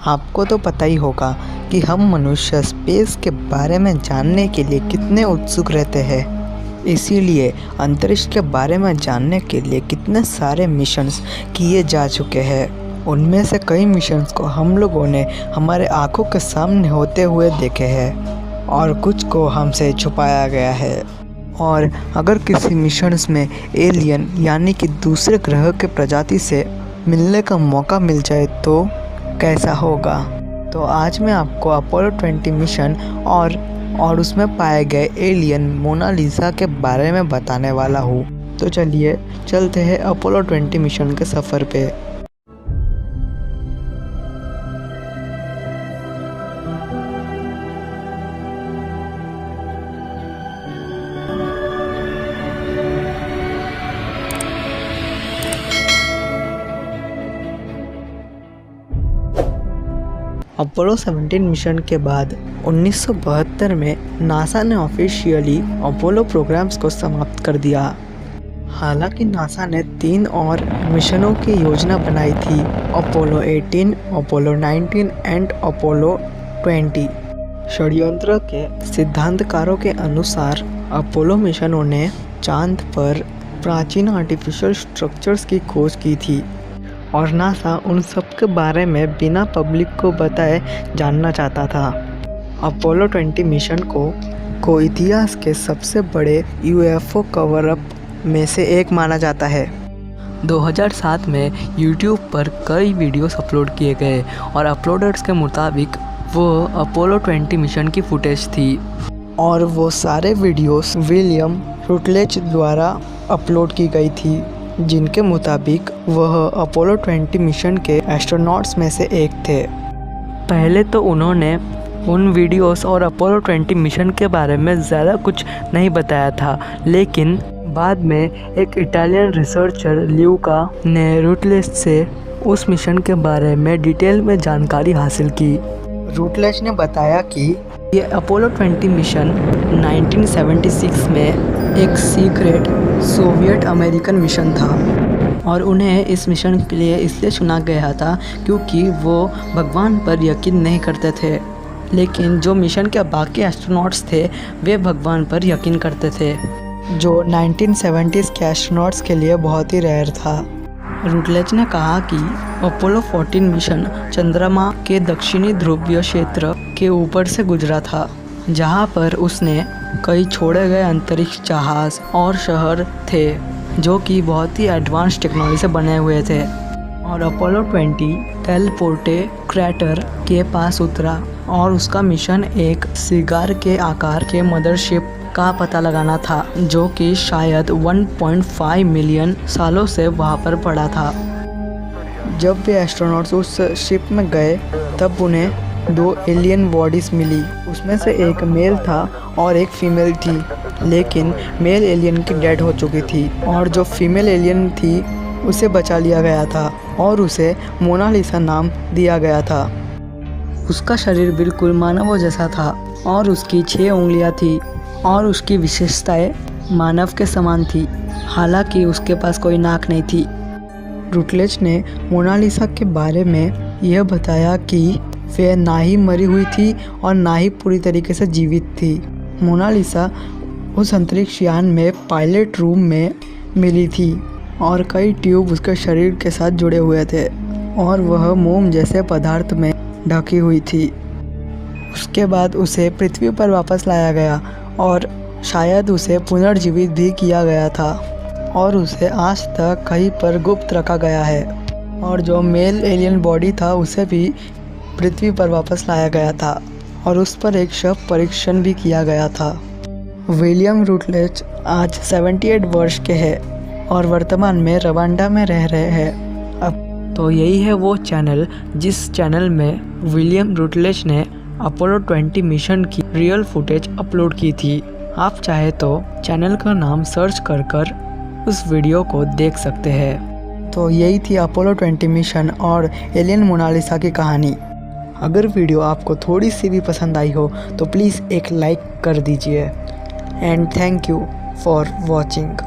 आपको तो पता ही होगा कि हम मनुष्य स्पेस के बारे में जानने के लिए कितने उत्सुक रहते हैं। इसीलिए अंतरिक्ष के बारे में जानने के लिए कितने सारे मिशंस किए जा चुके हैं। उनमें से कई मिशंस को हम लोगों ने हमारे आंखों के सामने होते हुए देखे हैं और कुछ को हमसे छुपाया गया है। और अगर किसी मिशंस में एलियन यानी कि दूसरे ग्रह के प्रजाति से मिलने का मौका मिल जाए तो कैसा होगा। तो आज मैं आपको अपोलो 20 मिशन और उसमें पाए गए एलियन मोनालिसा के बारे में बताने वाला हूँ। तो चलिए चलते हैं अपोलो 20 मिशन के सफ़र पे। अपोलो 17 मिशन के बाद 1972 में नासा ने ऑफिशियली अपोलो प्रोग्राम्स को समाप्त कर दिया। हालांकि नासा ने 3 और मिशनों की योजना बनाई थी, अपोलो 18, अपोलो 19 एंड अपोलो 20। षड्यंत्र के सिद्धांतकारों के अनुसार अपोलो मिशनों ने चांद पर प्राचीन आर्टिफिशियल स्ट्रक्चर्स की खोज की थी और नासा उन सब के बारे में बिना पब्लिक को बताए जानना चाहता था। अपोलो 20 मिशन को इतिहास के सबसे बड़े यूएफओ कवर अप में से एक माना जाता है। 2007 में यूट्यूब पर कई वीडियोस अपलोड किए गए और अपलोडर्स के मुताबिक वो अपोलो 20 मिशन की फुटेज थी और वो सारे वीडियोस विलियम रुटलेज द्वारा अपलोड की गई थी, जिनके मुताबिक वह अपोलो 20 मिशन के एस्ट्रोनॉट्स में से एक थे। पहले तो उन्होंने उन वीडियोस और अपोलो 20 मिशन के बारे में ज़्यादा कुछ नहीं बताया था, लेकिन बाद में एक इटालियन रिसर्चर ल्यूका ने रूटलेज से उस मिशन के बारे में डिटेल में जानकारी हासिल की। रूटलेज ने बताया कि ये अपोलो 20 मिशन 1976 में एक सीक्रेट सोवियत अमेरिकन मिशन था और उन्हें इस मिशन के लिए इसलिए चुना गया था क्योंकि वो भगवान पर यकीन नहीं करते थे, लेकिन जो मिशन के बाकी एस्ट्रोनॉट्स थे वे भगवान पर यकीन करते थे, जो 1970s के एस्ट्रोनॉट्स के लिए बहुत ही रेयर था। रूटलेज ने कहा कि अपोलो 14 मिशन चंद्रमा के दक्षिणी ध्रुवीय क्षेत्र के ऊपर से गुजरा था, जहां पर उसने कई छोड़े गए अंतरिक्ष जहाज और शहर थे जो कि बहुत ही एडवांस टेक्नोलॉजी से बने हुए थे। और अपोलो 20 टेल पोर्टे क्रैटर के पास उतरा और उसका मिशन एक सिगार के आकार के मदरशिप का पता लगाना था, जो कि शायद 1.5 मिलियन सालों से वहाँ पर पड़ा था। जब वे एस्ट्रोनॉट्स उस शिप में गए तब उन्हें 2 एलियन बॉडीज़ मिली। उसमें से एक मेल था और एक फीमेल थी, लेकिन मेल एलियन की डेड हो चुकी थी और जो फीमेल एलियन थी उसे बचा लिया गया था और उसे मोनालिसा नाम दिया गया था। उसका शरीर बिल्कुल मानवों जैसा था और उसकी 6 उंगलियां थी और उसकी विशेषताएं मानव के समान थी, हालांकि उसके पास कोई नाक नहीं थी। रूटलेज ने मोनालिसा के बारे में यह बताया कि वह ना ही मरी हुई थी और ना ही पूरी तरीके से जीवित थी। मोनालिसा उस अंतरिक्ष यान में पायलट रूम में मिली थी और कई ट्यूब उसके शरीर के साथ जुड़े हुए थे और वह मोम जैसे पदार्थ में ढकी हुई थी। उसके बाद उसे पृथ्वी पर वापस लाया गया और शायद उसे पुनर्जीवित भी किया गया था और उसे आज तक कहीं पर गुप्त रखा गया है। और जो मेल एलियन बॉडी था उसे भी पृथ्वी पर वापस लाया गया था और उस पर एक शव परीक्षण भी किया गया था। विलियम रूटलेज आज 78 वर्ष के हैं और वर्तमान में रवांडा में रह रहे हैं। अब तो यही है वो चैनल जिस चैनल में विलियम रूटलेज ने अपोलो 20 मिशन की रियल फुटेज अपलोड की थी। आप चाहे तो चैनल का नाम सर्च कर उस वीडियो को देख सकते हैं। तो यही थी अपोलो 20 मिशन और एलियन मोनालिसा की कहानी। अगर वीडियो आपको थोड़ी सी भी पसंद आई हो तो प्लीज़ एक लाइक कर दीजिए and thank you for watching.